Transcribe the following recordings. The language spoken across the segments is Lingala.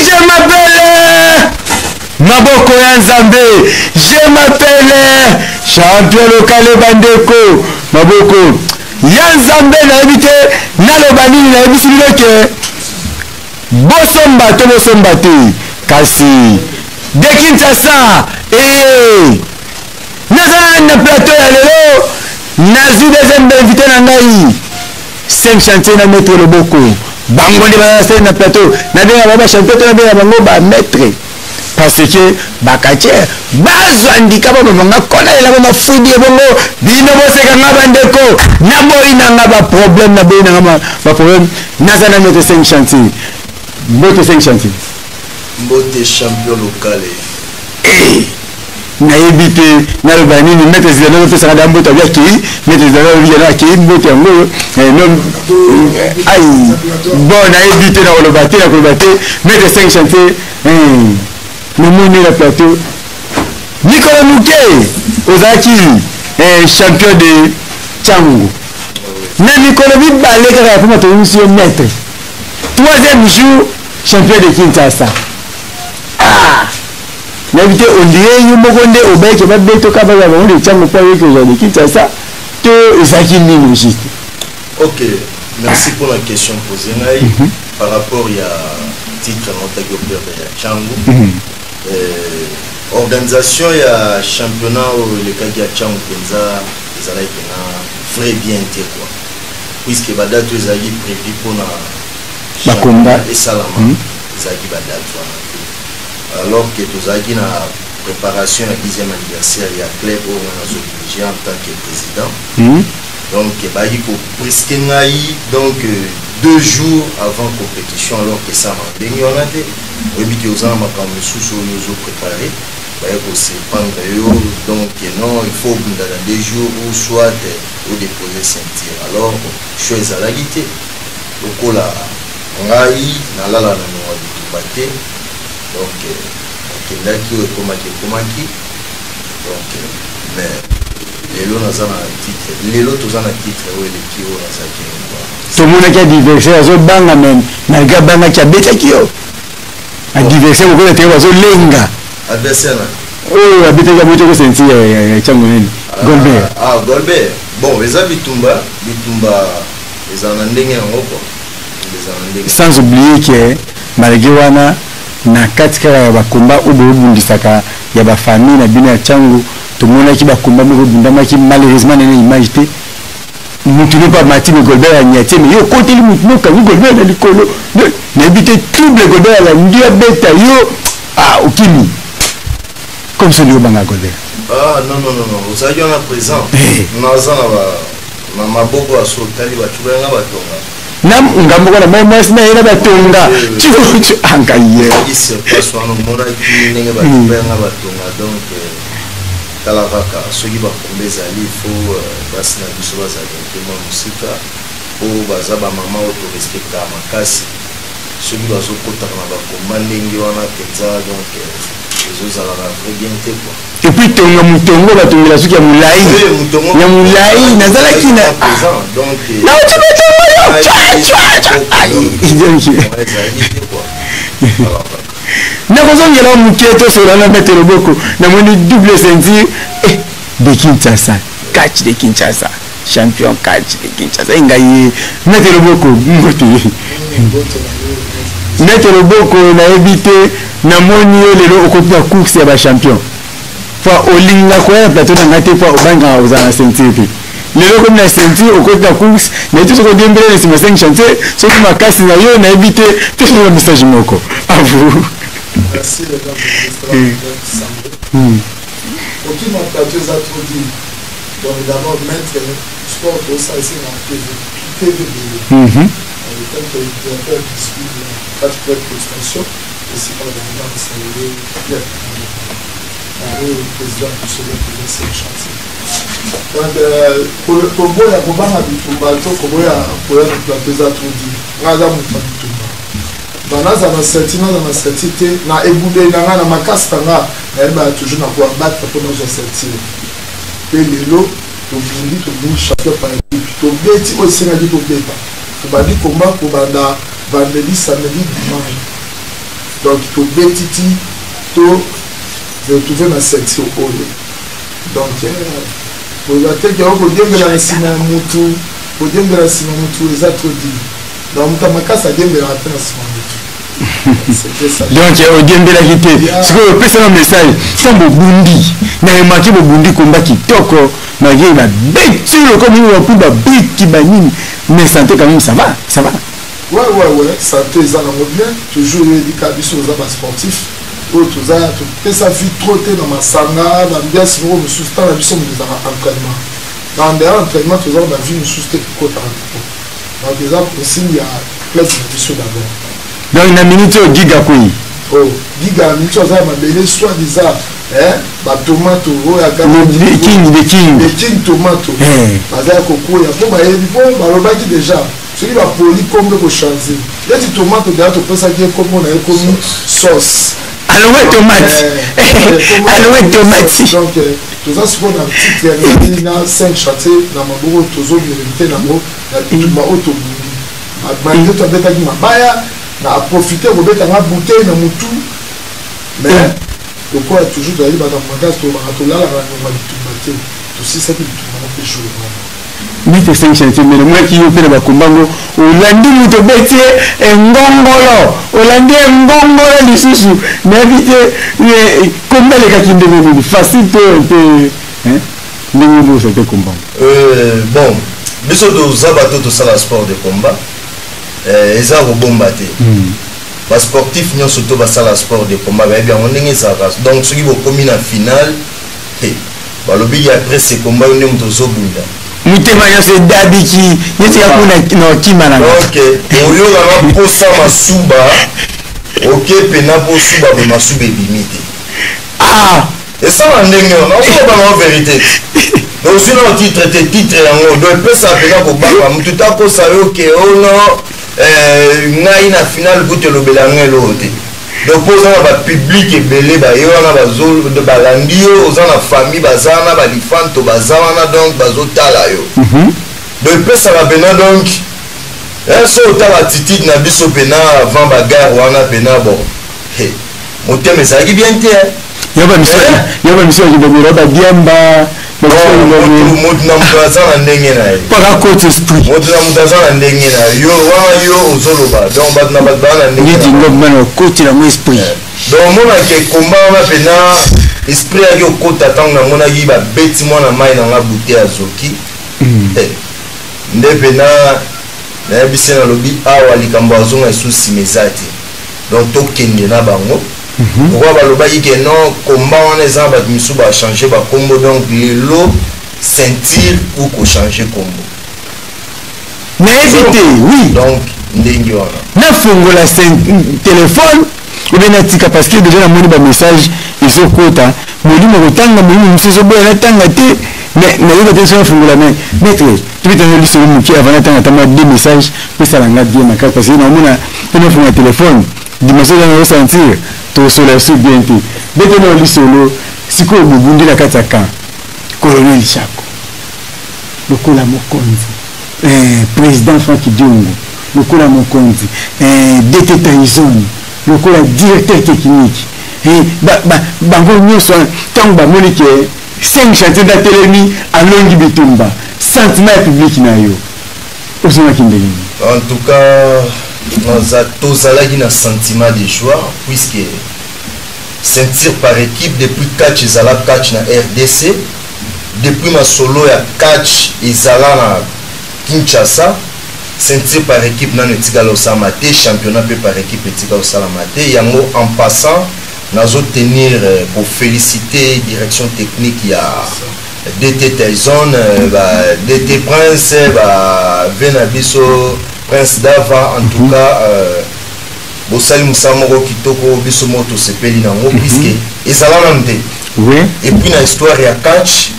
je m'appelle Maboko Yanzambe. Je m'appelle champion local Bandeko. Maboko Yanzambe na habité nalobani na habité bosomba to bosomba te kasi de Kinshasa nazana na plateau ya lelo nazu deuxième invité na ngai 5 chantiers na mettre le boko bango de ba na plateau na benga ba champion to na benga bango ba maître parce que bakache bazo andika ba bonga kona ela ba fudi bongo bino boseka ngaba ndeko na boyi na ngaba problème na boyi na ngaba ba problème nazana mettre 5 chantiers Mbote 5 chantiers. Mbote champion local. Na évité na le bani ni mettre des noms ça dans mbote avec qui mettre des noms vient qui mbote ngo non aïe bon na évité na le battre mettre 5 chantiers le monde la plateau Nicolas Mouké Ozaki champion de Tchango na Nicolas Bibalé qui a pour ton monsieur maître. Troisième jour, champion de Kinshasa. N'habitez au lieu, vous me au bec, et votre bête au cabane, on est champion de Kinshasa. Tout est ça qui est logique. Ok, merci pour la question posée. Par rapport à titre Montagopeur de Tchango, organisation, il y a championnat où le cas de Tchango, ils allaient très bien été quoi. Puisque les dates sont prévues pour la combat et Salama, alors que nous avons une préparation à 10e anniversaire, il y a club où on a dirigé en tant que président. Donc, donc 2 jours avant la compétition, alors que ça m'a donné, on a dit, on a préparé, donc non, il faut dans 2 jours ou soit ou déposer ceinture. Alors, je suis à la guité. Donc là, ngai na lala na no abitubate donc kendaki o komaki donc mais lelo nazana titre lelo tozana titre o eleki o nazaki to mona ki adversaire zo banga même na gabanga ki abetaki yo adversaire ko te wazo lenga adversaire na oh abetaki abote ko senti ya Tchango nini Golbert Golbert bon les bitumba ezana ndenge na ngoko. Sans oublier que malgré wana na katika ya bakomba ubundisaka ya ba famille na bina ya Tchango tumona ki bakomba mo bundama ki malheureusement na image te mutu ne pas Martin Golbert a niaté mais yo côté mutu no ka Golbert na likolo na bité trouble Golbert la ndia beta yo okimi comme celui au banga Golbert non vous avez un présent nazana ba maboko asotali ba tubenga batonga nam ngambo na mai mwasi na ina batonga chicho angaye isi paso ano mora ki nenge batonga donc talavaka soki ba kombeza lifo basi na biso bazali kema musika o bazaba mama auto respecta makasi soki bazo kota na ba komba ndenge wana penza donc ezozala na vrai bien te quoi. Et puis tonga mutongo batongela soki ya mulai nazalaki na donc na nakozongela moke tosola na mettre loboko namoni double ceinture de Kinshasa catch de Kinshasa champion catch de Kinshasa engaye mettre loboko mbote mettre loboko na éviter namoni lelo okota course ya ba champion fa olinga ko ya plateau na ngate fa obanga uzana ceinture lelo comme la ceinture au côté de la course mais tout ce qu'on dit mbele c'est ma 5 chantiers ce qui m'a cassé na yo na éviter tout le message moko à vous merci les gars ok mon plateau ça trop dit donc d'abord mettre sport pour ça ici dans TV tant que il peut discuter pas de prestation et c'est pas dans c'est le président du second de ce chantier. Donc, pour moi, il y a un bateau, pour moi, il y a un plateau à tout dire. Il y a un bateau. Dans la certitude, dans la éboulée, dans la casse, il y a toujours un battre pour nous sortir. Et les lots, tu dis chacun par équipe. Tu dis aussi, tu dis pas. Tu dis comment pour vendredi, samedi, dimanche. donc tobetiti to retrouver na section oyo donc oza te ke okodiembela na nsima ya mutu odiembela na nsima ya mutu eza trop dire donc moto makasi adiembelaka mpe na nsima ya mutu donc odiembelaki te sikoyo opesana message so bobundi nayemaki bobundi komba kitoko malgré babeti lokomi bapu babeti banini mais santé quand même ça va ouais santé eza nango bien toujours eyedika biso oza basportif oyo toza topesa vie trop te na masanga bambiasi moko mosusu ntango na biso moto ezaka entraînement na ndeyala entraînement toza na bavie mosusu te kokotaka donc eza mosingi ya place na biso d'abord donc na minute oyo giga koi giga na minute oza ya mabele soit disant batomato oyo the king tomato baza ya kokoya mpo bayebi mpo balobaki déjà soki bapoli kombe kochange neti tomato deya topesaki ye kombo na ye komi sauce aloe tomate donc toza sikoyo na titre yango na 5 chantier na maboko tozomerite nango na bitumba oyo tobundi malgré tobetaki mabaya na aprofite kobetanga bouteille na motu mais lokola toujours toyali bato makasi tobaka tolalaka na bitumba te tosisaki bitumba na mpe jour mite 5 chantier mais mwaki yo mpe na bakombango olandi moto obeti engongolo olandi engongolo lisusu nayebi te komba elekaki ndenge nini facile to mpe ndenge nini osate kombango bon biso toza bato tosala sport de combat eza kobomba te basportif nyonso to basala sport de combat bayebi yango ndenge ezalaka donc soki bokomi na finale balobiki après ce combat yo nde moto ozobunda mutema nyonso edabiki nyetika kuna na okima na ok oyokanga mposa masuba oke pena mpo suba me masuba ebimi te esala ndenge wana osolobanga vérité donc ozwi na otitre te titre yango do epesa pena kobanga motu takosa yo ke ono ngai na finale kutu elobela ngo eloo te donc mpo oza na bapublike ebele baye wana balandi yo oza na famille baza wana balifanto baza wana donc bazotala yo donc epesaka pena donc so otala attitude na biso pena avant bagare wana pena bon motema ezalaki bien te yo bamiso yakibomela badiamba motu na moto aza na ndenge na ye motu na moto aza na ndenge na ye yo wana yo ozoloba donc bato na bato baa na ndenge donc omonaki ekomba wana pena esprit yaki okota ntango namonaki babeti mwana mai nanga bute ya zoki nde pena nayebisi nalobi awa likambo azonga esusi meza te donc tokende na bango pourquoi balobaki ke non komba wana eza na bato misusu bachange bakombo donc lelo ceinture ou kochange kombo nayebi te oui donc ndenge wana nafongola telefone obe natika parce que déjà namoni bamessage ezokota molimo kotanga molimo mosusu ezoboya natanga te nayoka te so nafongola me maître tobetanga lisolo moke avant natanga tama 2 message pesalanga bien makasi parce que naomona mpe nafongola telefone dimension eza naosentir tosola so bien te bete na lisolo sikoyo bobundi na kati ya camp colonel Chako lokola mokonzi président Frank Diongo lokola mokonzi DT Tyson lokola directeur technique bango nyonso ntango bamoni ke 5 chantier datelemi alongi bitumba sentiment ya public na yo ozongaki ndenge en tout cas tozalaki na sentiment de joie puisque ceinture par équipe depuis catch ezala catch na RDC depuis masolo ya catch ezala na Kinshasa ceinture par équipe nano etikala osalama te championnat mpe par équipe etikala osalama te yango en passant nazo tenir pour féliciter direction technique ya DT Tyson DT Prince vena biso Prince Dava en tout cas bosali mosala moko kitoko biso moko tosepeli nango puisque ezala nanu te et puis na histoire ya catch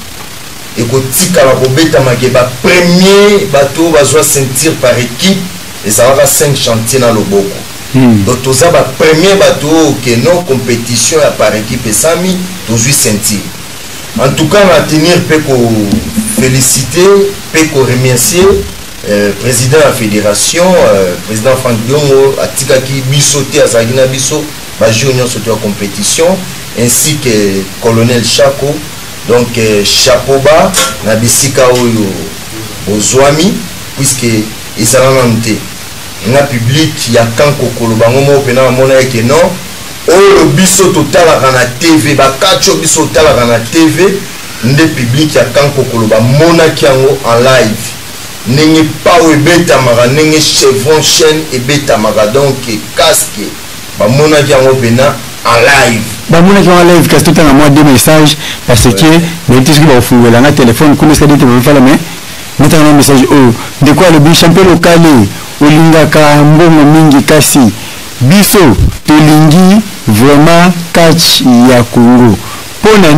ekotikala kobetamake bapremier bato bazwa ceinture par équipe ezalaka 5 chantier na loboko donc toza bapremier bato okeno compétition ya par équipe esami tozwi ceinture en tout cas na tenir mpe koféliciter mpe koremercier président de la fédération président Frank Diongo atikaki biso te azalaki na biso junior surtout en compétition ainsi que colonel Chako donc chapeau bas na bisika oyo ozwami puisque ezalana nte na public ya kanko koloba ngomo pena mona eke non oyo biso totalaka na TV bakacho biso totalaka na TV nde public ya kanko koloba mona kiango en live nenge pao ebetamaka nenge chevron chaîne ebetamaka donc casque bamona kiango pena en live bamonaki en live kasi totanga mwa deux messages parce que bayebi soki bakofungola nga téléphone kuna esika dete bafala mais notanga na message oyo ndeko alobi champion lokale olingaka mbongo mingi kasi biso tolingi vraiment catch ya Congo pona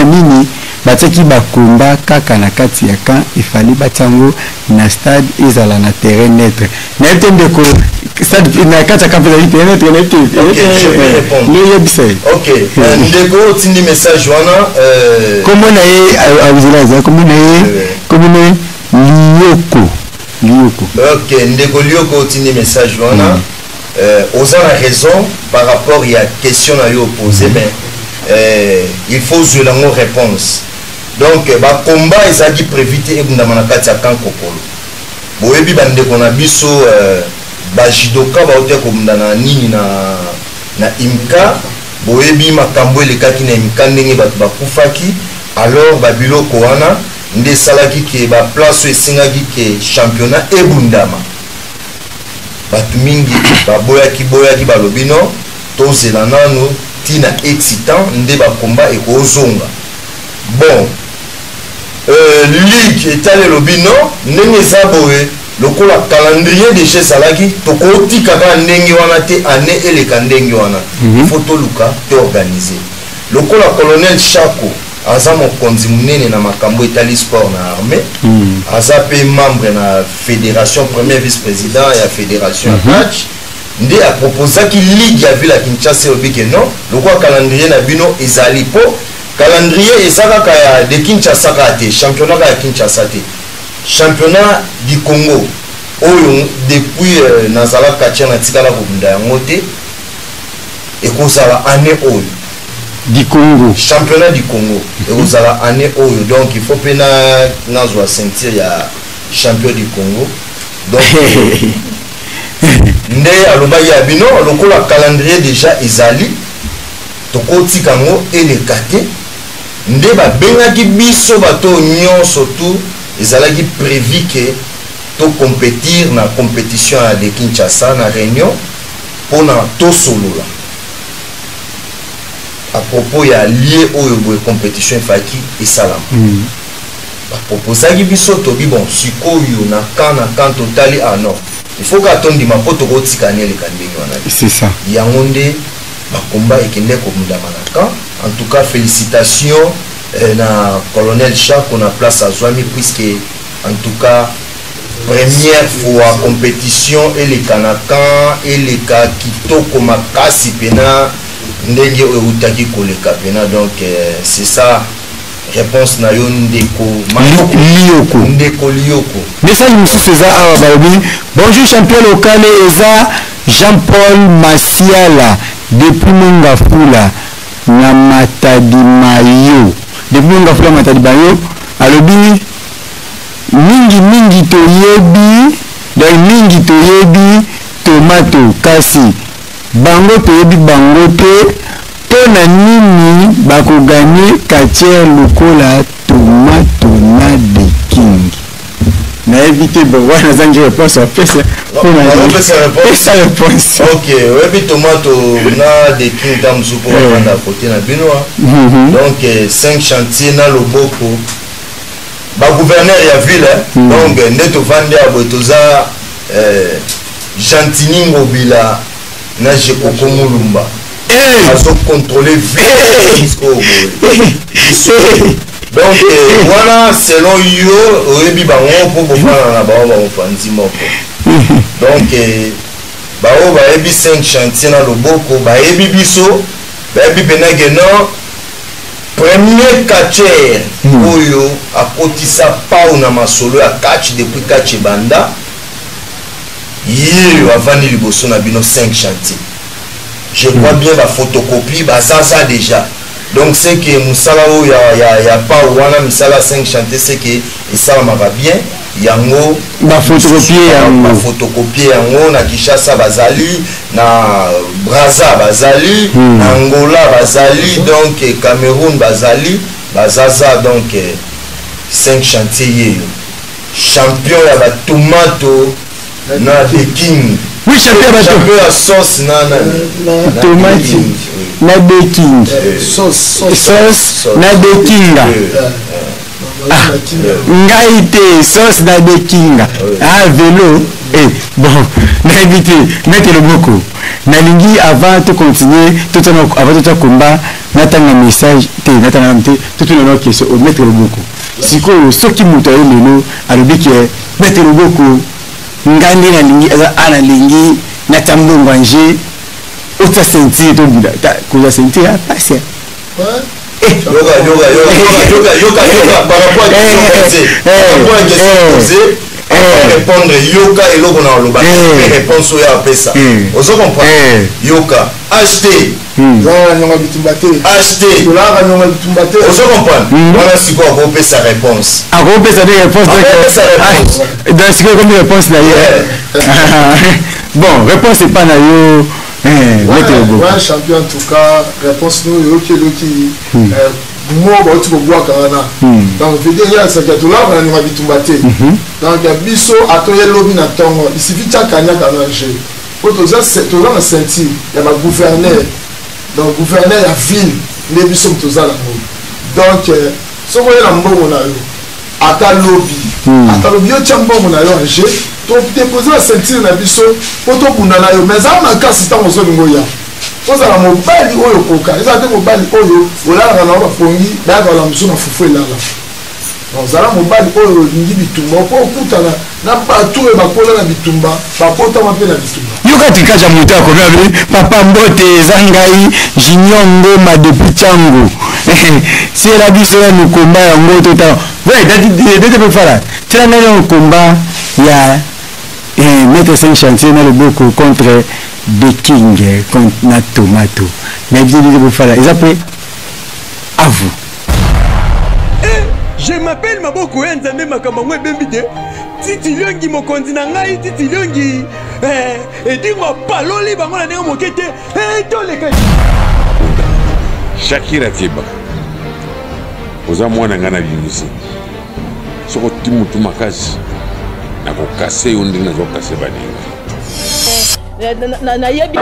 nini batiaki bakomba kaka na kati ya camp efali batiango na stade ezala na terrain neutre nayebi te ndeko stade na kati ya camp ezali terrain neutre nayebi te loyebisa ok ndeko otindi message wana kombo na ye awuzela eza kombo na ye Lioko ok ndeko Lioko otindi message wana oza na raison par rapport à la question à yo posée mais il faut jouer la réponse donc ba combat ezaki prévu te ebundama na kati ya camp kokolo boyebi bandeko na biso ba judoka baote kobundana nini na imka boyebi makambo elekaki na imka ndenge bato bakufaki alors babiloko wana nde esalaki ke baplace esengaki ke championnat ebundama bato mingi boyaki balobi no tozela nano tina excitant nde bakomba ekozonga bon ligue etali elobi no ndenge eza boye lokola calendrier déjà ezalaki tokotikaka ndenge wana te ane eleka ndenge wana ifo toluka toorganize lokola colonel Chako aza mokonzi munene na makambo etali sport na armée aza pe membre na fédération premier vice-président ya fédération ya match nde aproposaki ligue ya ville ya Kinshasa elobi ke non lokola calendrier na bino ezali po calendrier eza kaka ya de Kinshasa kaka te championnat ya Kinshasa te championnat du Congo oyo depuis nazalaka tia na tikala kobunda yango te ekozala année oyo du Congo championnat du Congo ekozala année oyo donc il faut pena nazwa ceinture ya champion du Congo donc nde alobaki ya bino lokola calendrier déjà ezali tokotika yango eleka te nde babengaki biso bato nyonso tu ezalaki prévu ke to compétir na compétition ya de Kinshasa na réunion mpona tosolola à propos ya lié oyo boye compétition efaki esalama baproposaki biso tobi bon sikoyo na kan totali non il faut ka tondima mpo tokotikani eleka ndenge wana c'est ça yango nde bakomba ekende kobundama na kan en tout cas félicitations na colonel Chako na place azwami puisque en tout cas première fois compétition eleka na kan eleka kitoko makasi pena ndenge eutaki koleka pena donc c'est ça réponse na yo ndeko Lioko message mosusu eza awa balobi bonjour champion local eza Jean-Paul Masiala depuis Mongafula na Matadi Mayo depuis Mongafula Matadi Mayo alobi mingi toyebi tomato kasi bango toyebi bango te pona nini bakoganye katiere lokola tomato na de king na éviter bon wana zangi réponse apesa pesa réponse ok oyebi tomato na de king tamzu po banda côté na bino donc 5 chantiers na loboko ba gouverneur ya ville donc nde tovandi abo toza Jantiningo Bila na Jekoko Mulumba azo contrôler donc voilà selon yo oyebi bango po bofana na bango bamopanzi moko donc bao bayebi 5 chantiers na loboko bayebi biso bayebi penage non premier catcher oyo akotisa pau na masolo ya catch depuis catch banda yeyo avandi liboso na bino 5 chantiers je vois bien la photocopie, ça déjà. Donc c'est que Moussala, il n'y a pas Wana Moussala 5 chanter, c'est que ça va bien. Yango, photocopier yango, na Kishasa Bazali, na Brazza Bazali, na Angola Bazali, donc Cameroun Bazali, Bazaza, donc 5 chantiers. Champion ya ba tomato na the king. Oui, champion à sauce na tomate na the king. Sauce na the king. Ngai te sauce na the king. Ah vélo. Bon, na éviter mettre le beaucoup. Na lingi avant de continuer tout avant de combat, natanga message te natanga mte tout une question au mettre le beaucoup. Siko soki muto lelo alobiki mettre le beaucoup. Ngandi na lingi ana lingi na tambo nganje ota sentir to buda ko sentir passer. Yoka par rapport à la question posée, répondre yoka et l'autre on a le bac réponse au ya pesa ozo comprendre yoka acheter acheter ozo comprendre voilà si quoi on peut sa réponse des réponses dans ce que comme réponse d'ailleurs bon réponse c'est pas na yo ouais champion en tout cas réponse nous yoki moi tu peux boire kana donc veut dire ça que tout là on a ni mabitumbate donc biso atoye lobby na tongo il suffit de kanya kana jeu pour ça c'est tout dans sentir il y a ma gouverneur donc gouverneur la ville les biso tout ça là donc so ko na mbongo na yo ata lobby yo chambongo na yo jeu to déposer la sentir na biso pour to bunda na yo mais ça na kasi tant ozo bingoya ozala mobali oyo koka eza te mobali oyo olalaka na bapongi bayaka la mosu na fufu elala ozala mobali oyo olingi bitumba po okutana na bato oyo bakola na bitumba bakotama mpe na bitumba yoka tikaja moto akomi abeli papa mbote eza ngai jinyongo madepi ntango siela biso ya mokomba yango totala dete mpe fala tiela ngai na mokomba ya maître 5 chantier na loboko contre The King contre na tomato mais bien vous faire ils appellent à vous. Je m'appelle Maboko Nzambe Makamangwe Bembide Titi Liongi mokonzi na ngai Titi Liongi edingo paloli bango na ndenge mokete toleka Shakira Tiba oza mwana ngana bimisi soko timutu makasi na kokase yo ndenge nazokase baninga na yebi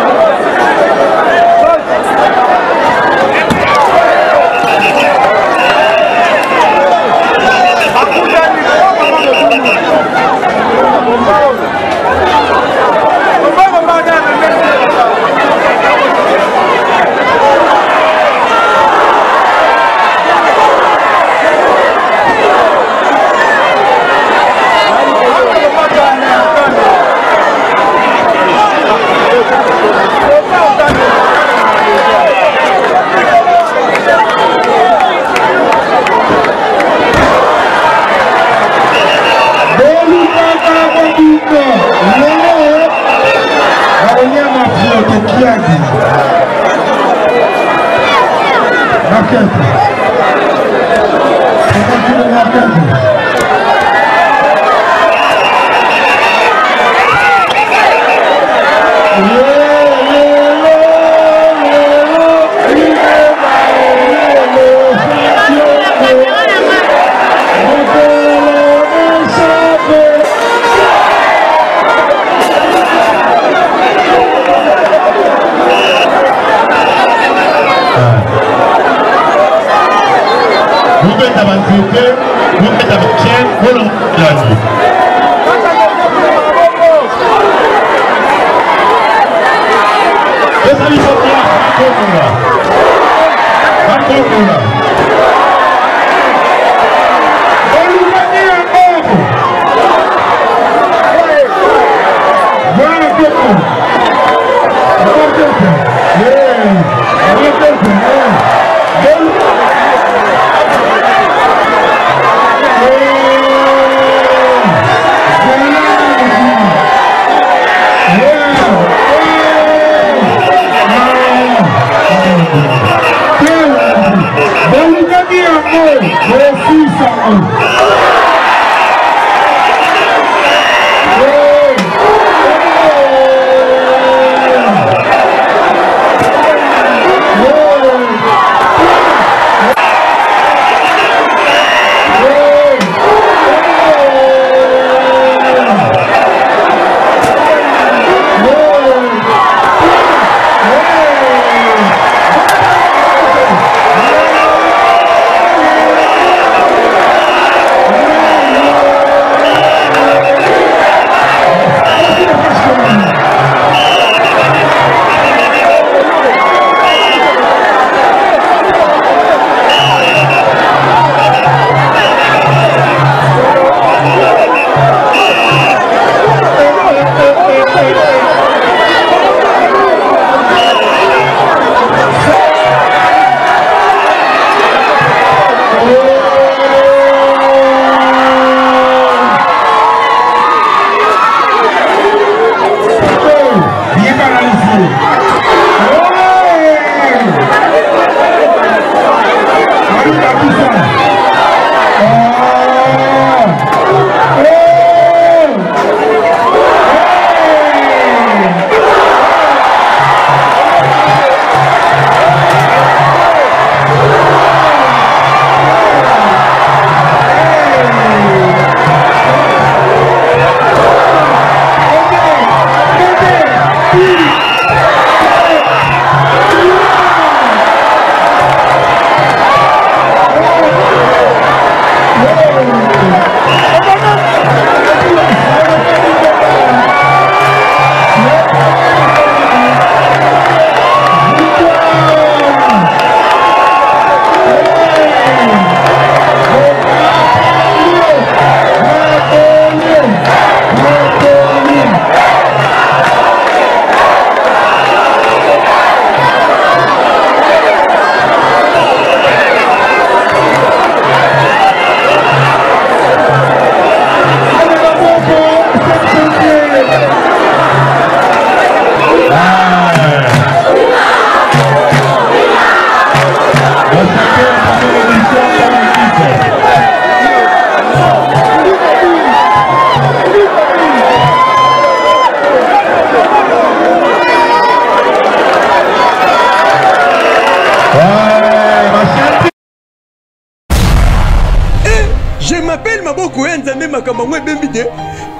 Je m'appelle Maboko Nzambe Makamangwe Bembide.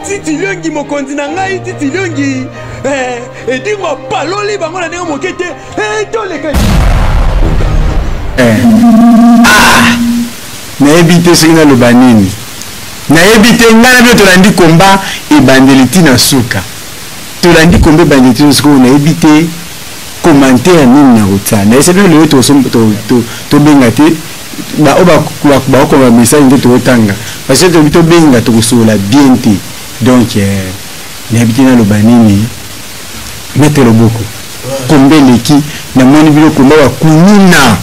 Titi Liongi mokonzi na ngai Titi Liongi. Edingo paloli bango na ndenge mokete. Toleka. Na ebite sina lo banini. Na ebite ngana byo tolandi komba ebandeli na suka. Tolandi komba bandeli na suka na ebite commentaire nini na rota. Na ese byo le to benga te. Ba ko ba message nde to tanga parce que to benga to kusola bien te donc na ebite na lo banini mettre le boko kombe leki na moni bilo komba wa kunina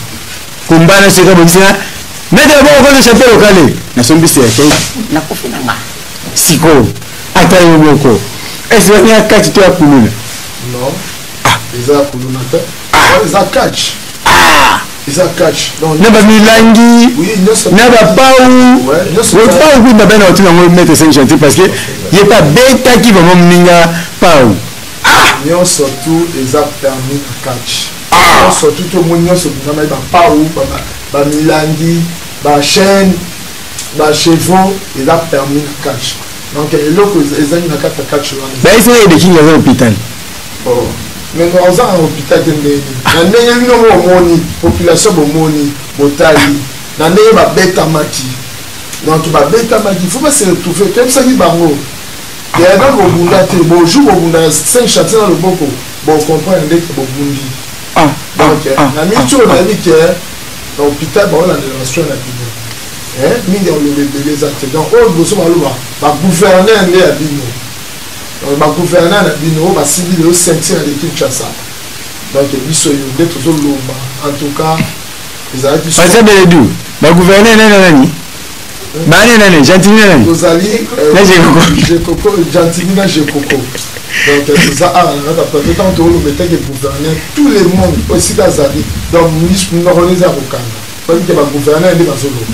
komba na seka bokisa mettre le boko ko chapelo kale na sombi se kai na kofina nga siko ata yo boko est-ce que ya catch to akuluna non eza akuluna te eza catch Isa catch. Naba milangi. Naba pau. Le pau oui babena otu na mettre 5 chantiers parce que il est pas bêta qui va m'minga pau. Nyo surtout isa permis catch. Surtout tout monde nyo surtout na ba pau ba milangi, ba chaîne, ba chevaux isa permis catch. Donc le loco isa na catch là. Ba essayer de qui à l'hôpital. Oh. Mais nous avons un hôpital de la population de Botali. Nous avons un bêta mati. Donc, il faut pas se retrouver. Comme ça, il y a il y a un jour où on a 5 chantiers dans le boko. Bon, on comprend un déc pour Bundi. Donc, on a mis tout le monde qui est dans l'hôpital, on a des relations à la vie. Nous avons les actes. Donc, on va gouverner un dé à Bino. Le gouverneur va civil au ceinture de Kinshasa. Donc, il faut en tout cas, ils ont dit. Parce que le gouverneur est nani? Nani, Gentini nani? Vous allez. J'ai coco, Gentini n'a j'ai coco. Donc, tout ça, après tant que vous mettez le gouverneur, tout le monde aussi d'Azali. Donc, nous avons les avocats. Parce que le gouverneur est dans ce lot.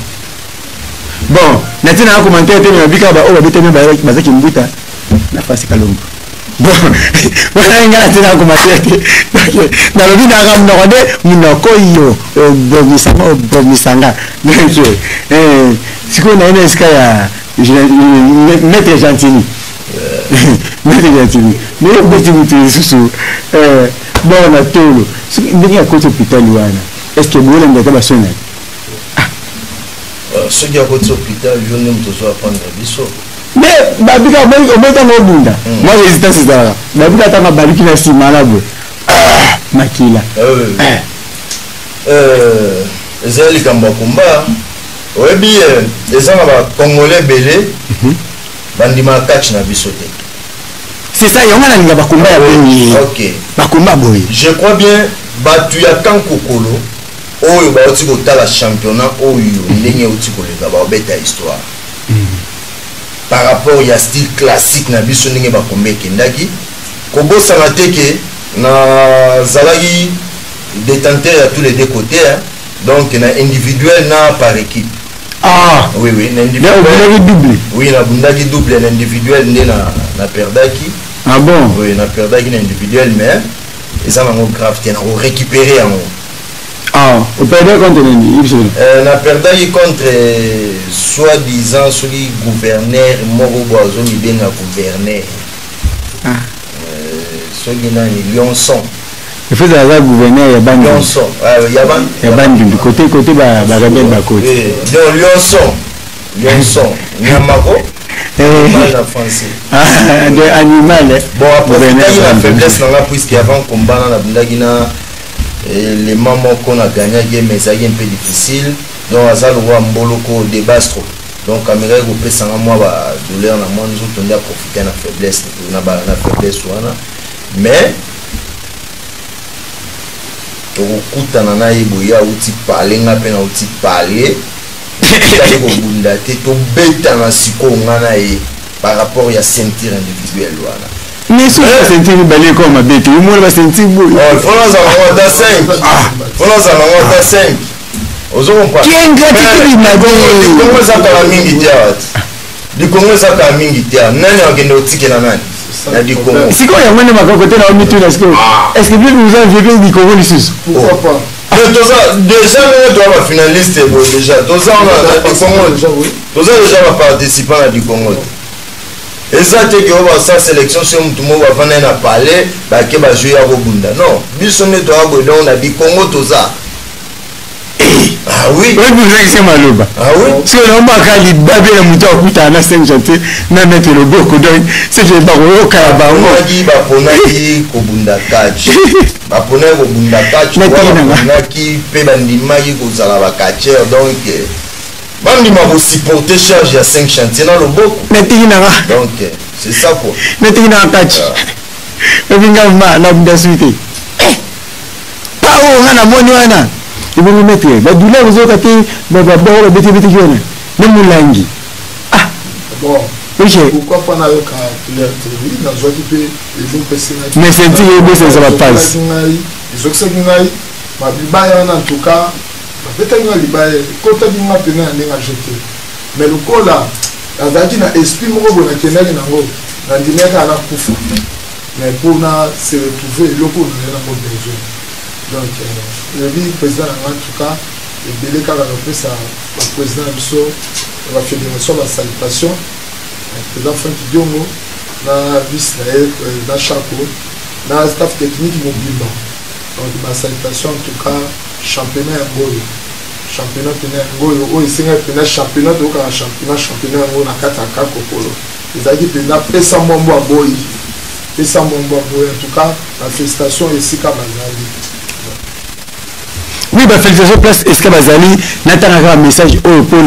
Bon, maintenant, un commentaire, tu as vu qu'il y a un peu na fasi kalombo bon wala ngala tena commentaire na lobi na ngam no de munoko yo bomisanga donc siko na ene ska ya maître Gentini maître Gentini mais petit mutu susu bon na tolo ndinga ko hôpital wana est-ce que boule ngata basona ce qui a côté hôpital je ne me dois prendre biso. Mais babika obeta ngobunda moi j'hésite c'est ça babika tanga babiki na simala bo makila ezali kamba komba oyebi ezanga ba congolais belé bandima catch na biso te c'est ça yonga na linga ba komba ya beni OK ba komba boy je crois bien batu ya kankokolo oyo ba oti ko tala championnat oyo ndenge oti ko leka ba obeta histoire par rapport au style classique na biso ndenge bakombe kendaki kobosana teke na zalaki détenteur à tous les deux côtés donc na individuel na par équipe oui na individuel double oui na bundaki double na individuel ndé na perdaki bon oui na perdaki na individuel mais ça va grave tiens on récupérer en au perdait contre la perdait contre soi-disant celui gouverneur Moro Boazo Mibenga gouverneur soki nani Lionson il faut avoir gouverneur ya bandi Lionson ya bandi du côté ba rebelle ba côté donc Lionson Nyamako en français de animal bon après la faiblesse na puisque avant combat na bindaki na les mamans qu'on a gagné mais ça est un peu difficile donc azal roi mboloko de bastro donc caméra ko pesa na moi ba douleur na moi nous on a profiter na faiblesse na faiblesse wana mais okutana na iboya uti parler nga pe na uti parler tali ko bunda te to beta na siko ngana e par rapport ya ceinture individuelle wana mais sur la ceinture balé comme beta yo mo ba ceinture bo oh faut ça on da 5 faut ça on da 5 ozo comprendre qui est ingratitude na Congo za ka mingi dia di Congo za ka mingi dia nani akende otike na nani na di Congo siko ya mwana makokote na omitu na siko est-ce que vous avez vu di Congo lissus pourquoi pas déjà nous sommes finalistes déjà tous on a déjà participé à du Congo et ça c'est que on va sa sélection sur tout le monde va venir à parler bah que va jouer à Robunda non bisonne toi on a dit Congo tout ça ah oui oui vous avez maloba ah oui si on a kali babé la muto akuta na Saint-Jean na mettre le boko donc c'est je ba ko kala ba on a dit ba ponaki ko bunda catch ba ponaki ko bunda catch na ki pe bandima ki ko zala ba catcher donc bandima ko supporter charge ya 5 chantiers dans le boko donc c'est ça quoi metti na catch binga ma na bunda suite pa o ngana moni wana ibo mettre ba douleur aux autres te ba ba beti kiona ne mulangi ah bon oui pourquoi pas na yo ka douleur télévision na zo qui peut ils vont passer mais c'est dit que ça va passer ils ont que ça ngai ba bibaya en tout cas ba betanga libaya kota bi ma pena ndinga jeter mais le kola azaki na esprit moko bona kenaki nango na ndineka na kufa mais pour na se retrouver loko na mo besoin donc le président en tout cas et belé ka la sa président biso la fédération la salutation président Franck Diongo na vice na Chaco na staff technique mobimba donc ma salutation en tout cas championnat ngoyo championnat ngoyo o isinga pena championnat to ka championnat ngo na kata ka kokolo ezaki pena pesa mbombo aboyi pesa mbombo aboyi en tout cas la félicitation ici ka bazali. Oui, bah félicitations place Esca Bazali. N'attendra un message au pour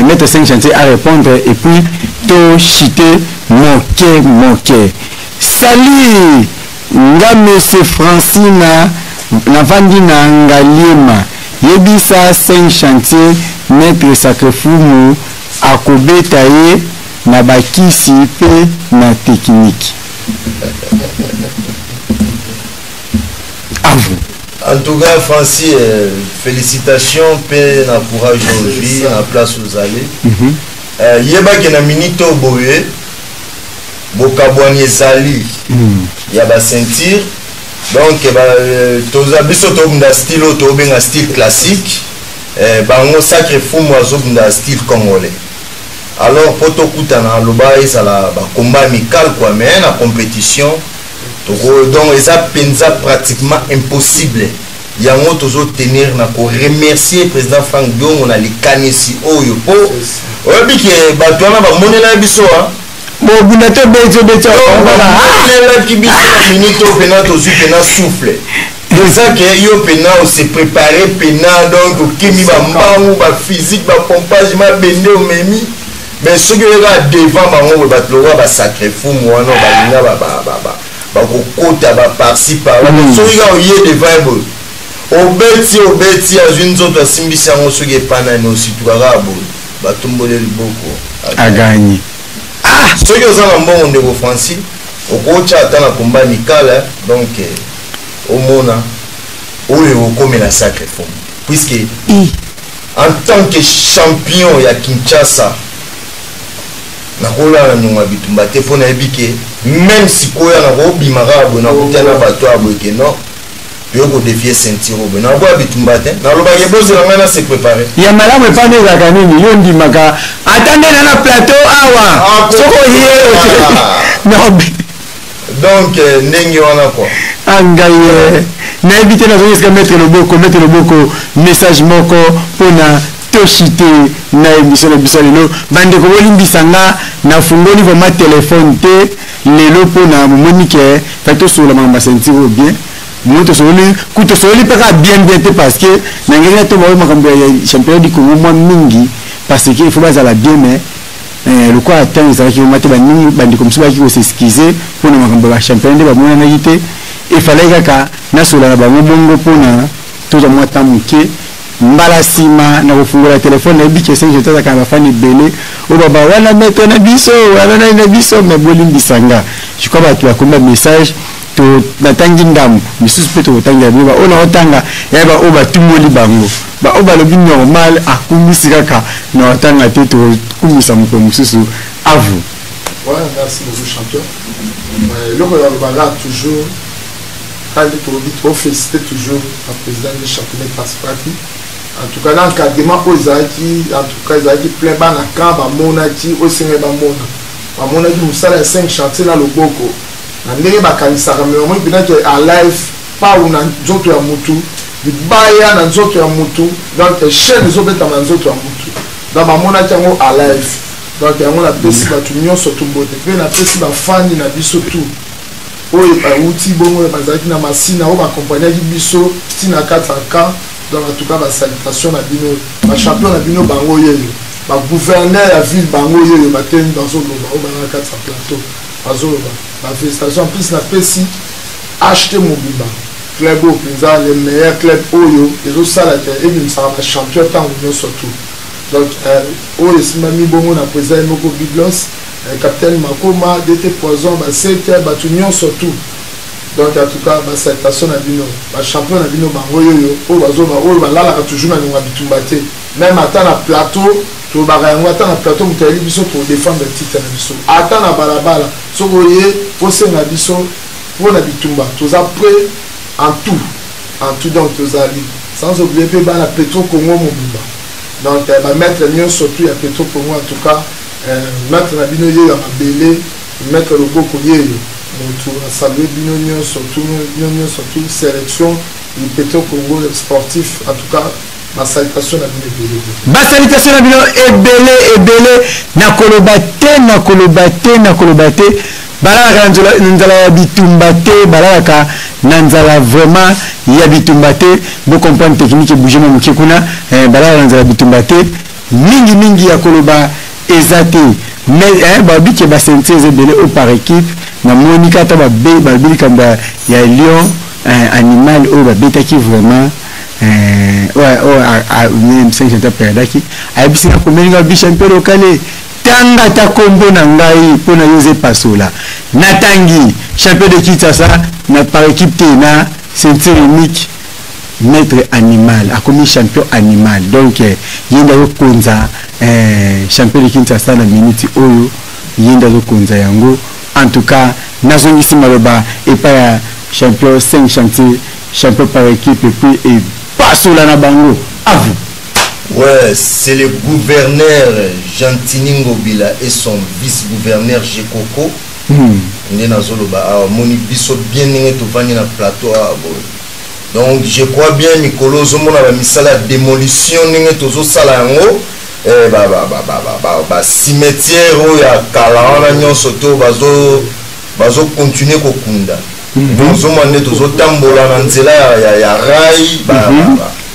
mettre 5 chantiers à répondre et puis to chiter moqué. Salut, nga monsieur Francina, na vandi na ngalima. Yebisa 5 chantiers mettre sacrifumu akobeta ye na bakisi pe na technique. À vous. En tout cas, Francis, félicitations, paix, na courage aujourd'hui, na place où vous allez. Yeba qui na minute au boye, bokabouani zali, yaba sentir. Donc, toza biso to bunda style to benga style classique, bango sacré fou moiseau bunda style congolais. Alors, poto kutana loba ezala ba combat amical quoi, mais na compétition. Donc ça pensa pratiquement impossible. Yango tozo tenir na ko remercier président Franck Diongo na likanisi oyo po. Obi ke batwana ba monela biso ha. Bon bunato beto on va la ki biso na minute pena tozu pena souffle. C'est ça que yo pena on s'est préparé pena donc kimi ba mbangu ba physique ba pompage ma bende o memi. Mais ce que là devant bango ba tlora ba sacré fou moi non ba linga ba bakokota baparci par-là soki ka oye devant obeti azwi nzoto asimbisi yango soki epanani ositukaka boye batombole liboko aganye soki oza na mbongo ndeko Francis okotya ata na komba mikala donc omona oyo okomela sacré fond puisque en tant que champion ya Kinshasa nakola na nyonga bitumba te mpo nayebi ke même si koya na kobimaka boye nakotya na bato ya boye ke non yo kodefie ceinture boye nakoya bitumba te nalobaki ebozela ngai na se préparé ya malamu epana ezalaka nini yo ndimaka ata nde na plateau awa soko ye Donc ndenge wana quoi angaye na éviter na risque mettre le boko message moko pona toshite na émission na biso lelo bande ko bolimbisanga na fungoli vraiment téléphone te lelo pona monike fato sur la mamba sentir bien moto soli kuto soli peka bien te parce que na ngena to ba makambo ya championnat du Congo moi mingi parce que il faut pas la bien mais le quoi attend ça qui mate ba ningi bandi comme ça qui s'excuser pour na makambo ya championnat ba mona na yité il fallait kaka na sola na ba bongo pona to za mwata muke mbala sima na kufungula telefone na biche senje tata kama fani bele o baba wana mettre na biso mais bolimbisanga je crois que tu as combien message to natangi ndamu misusu pe to tanga biba ona otanga yaba oba tumoli bango ba oba lobi normal akumisi kaka na otanga te to kumisa mko misusu à vous. Ouais, merci beaucoup champion. Le Royal toujours quand il faut féliciter toujours le président du championnat participatif. En tout cas, l'encadrement aux Zaki, en tout cas, ils ont plein de camp, Monati, au Sénégal, Monati, Moussala, 5 chantiers dans le Boko. Nandere bakanisa kamera moi bina à live pas una nzoto ya mutu bibaya na nzoto ya mutu donc chaîne zo beta na nzoto ya mutu donc bamona tango à live donc yango na pesi batu nyonso tumbote pe na pesi ba fani na biso tout oyo ba uti bongo ba zaki na masina o ba compagnie di biso tina 4K donc en tout cas ba salutation na bino ba champion na bino bango yeyo ba gouverneur ya ville bango yeyo ba ten dans zo loba o ba na 4 plateau azoloba la félicitations en plus la PSI acheter Mobimba club au Pinza le meilleur club oyo les autres salles et une sera champion tant union surtout donc oyo simami bongo na président moko Biglos capitaine Makoma DT Poison ba secteur ba union surtout donc en tout cas ba salutation na bino ba champion na bino bango yoyo o bazoba o ba lala toujours na ngwa bitumbate même ata na plateau to bagayango ata na plateau mutali biso pour défendre le titre na biso ata na balabala sokoye posenga biso pona bitumba toza prêt en tout donc tozali sans oublier pe ba la Petro Congo Mobimba donc ba mettre mieux surtout ya Petro Congo en tout cas mettre na bino ye ya mabele mettre le boko ye donc saluer bino surtout sélection du Petro Congo sportif en tout cas ma salutation na bino ebele ba salutation na bino ebele na kolobate balaka nzala ya bitumba te balaka na nzala vraiment ya bitumba te bo comprendre technique bouger mo moke kuna balaka na nzala bitumba te mingi ya koloba ezate mais ba bike ba sentir ebele au par équipe na monika ta ba kamba ya lion animal au ba betaki vraiment même 5 j'étais perdaki a bisi na komenga bi champion local tanga ta kombo na ngai pona yoze pasola natangi champion de Kinshasa na par équipe na ceinture unique maître animal a commis champion animal donc yenda konza champion de Kinshasa na minute oyo yenda konza yango en tout cas nazongisi maloba et pas champion 5 chantier champion par équipe et puis et pasola na bango à vous. Ouais, c'est le gouverneur Jantini Ngobila et son vice-gouverneur Jekoko. Moni biso bien ningé to vani na plateau. Donc je crois bien Mikolo zomo na misala démolition ningé to zo sala yango cimetière ya kala na nyonso to bazo continuer kokunda. Donc zomo ne to zo tambola na nzela ya rai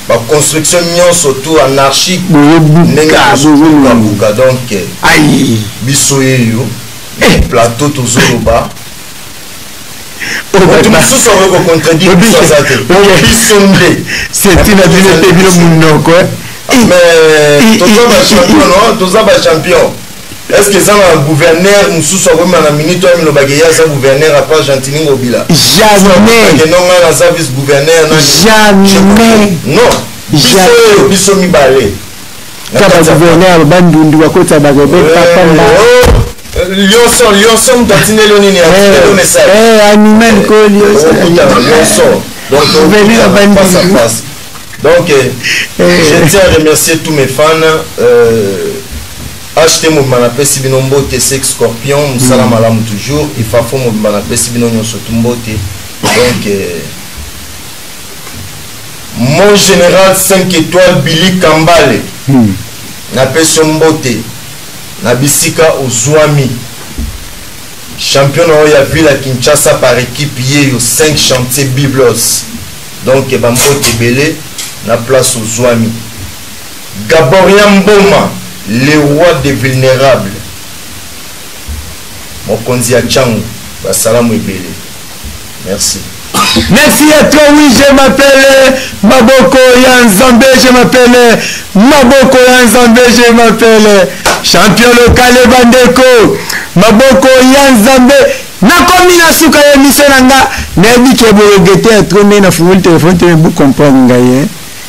la construction surtout anarchique donc bisoyeyo plateau toujours bas c'est une habilité mais champion est-ce que ça un gouverneur nous sommes à la minute où nous bagueillons gouverneur à part Jantini Ngobila jamais non service gouverneur jamais non biso mi balé kaba gouverneur bandundu wakota bagebe papamba Lionson tatine lonini a message animal ko Lionson donc gouverneur bandundu donc je tiens à remercier tous mes fans acheter mobimba na pesi bino mbote sex scorpion musala malamu toujours il faut fo mobimba na pesi bino nyonso tumbote donc mon général 5 étoiles Billy Kambale na pesi mbote na bisika ozwami champion ya ville à Kinshasa par équipe yeyo 5 chantiers Biblos donc bambote belé na place ozwami Gaborien Mboma le roi des vulnérables Mokonzi Achangu basalamu ebele merci. Merci à toi, oui, je m'appelle Maboko Yanzambe, je m'appelle Maboko Yanzambe, je m'appelle champion local Bandeko, Maboko Yanzambe. Nakomi na suka ya mission nanga, nabi ke bo regretter être né na fumul téléphone te bu comprendre ngaye,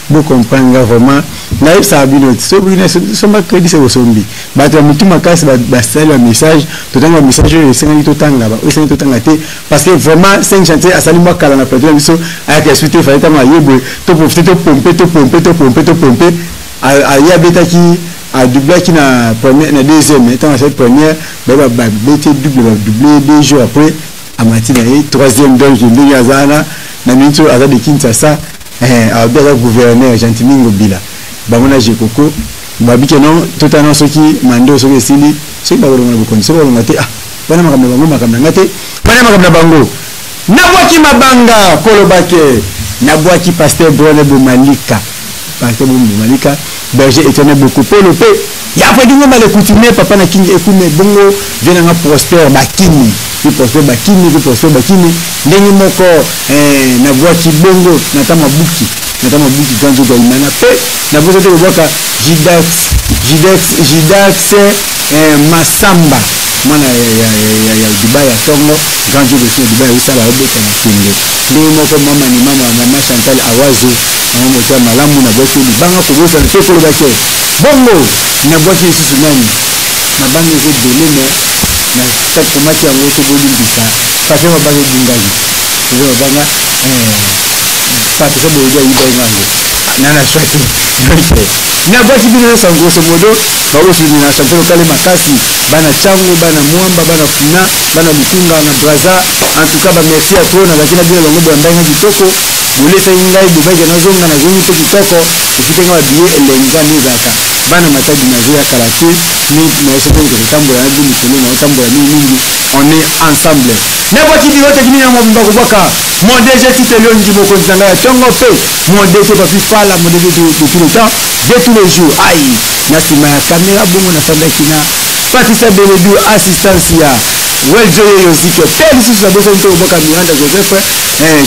bu comprendre vraiment. Naïf ça abino, so brina so ma crédit c'est osombi. Ba to mutu makasi ba sel un message, to tanga message e sengi to tanga ba, o sengi to tanga te parce que vraiment 5 chantiers asali moi kala na plateau biso avec la suite fa tama yebo to profiter to pomper a ya beta ki a doublé qui na première na deuxième étant cette première ba beta doublé 2 jours après à matin et troisième donc je ndi azana na minto azade Kinshasa a bien gouverneur Gentimingo Bila bamona jekoko babike non totalement soki mando soki sili soki bakolonga na bokondi soki bakolonga te bana makambo bango makambo nanga te bana makambo na bango nabwaki mabanga kolobake nabwaki pasteur Brone Bomalika pasteur Bomalika berger éternel beaucoup polo pe ya fa dingo male coutume papa na kingi ekume bongo vena nga prosper bakini ki prosper bakini ndenge moko nabwaki bongo na tama buki ganzo ga imana pe na bozo te boka Jidax Masamba mana ya Dubai ya Tongo ganzo de Dubai usala obeta na kinge ndenge moko mama Chantal Awazo na moto malamu na bozo libanga kobosa na teko lobake bongo na bozo isusu nani na bango ze deleme na tata mati yango to bolimbisa pape mabango bungali zo banga pape ça bozo yiba ngango nana swati na bozo bino sa grosso modo ba osu ni na chanter lokale makasi bana chango bana mwamba bana funa bana lukunga na braza en tout cas ba merci à toi na bakina bino bango bandanga kitoko bolesa ngai bubaje na zonga na zongi to kitoko ukitenga biye elenga nizaka bana matadi na zoya karate ni na sepo ko tambo ya bini kono na tambo ya mingi on est ensemble na baki bi wote kini na mobimba ko baka mon DG tite longi boko nzanga ya tongo pe mon DG pa fifala mon DG tout le temps de tous les jours aïe na sima ya caméra bongo na fanda kina Patricia Beledou assistance ya Weljoye Yosike tel sous sa besoin de boka Miranda Joseph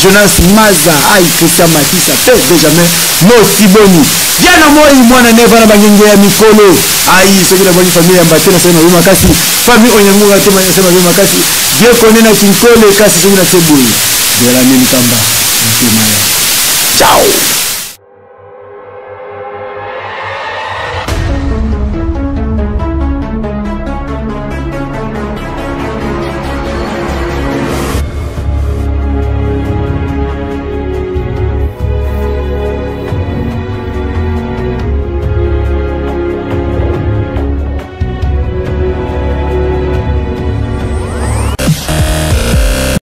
Jonas Maza aïe Christian Matissa pe Benjamin Mosiboni bien na moi mwana neva na bangenge ya mikolo aïe soki na boni famille ya mbatena sema bima kasi famille onyango tema sema bima kasi bien connaît na kinkole kasi soki na sebu de la même kamba ciao.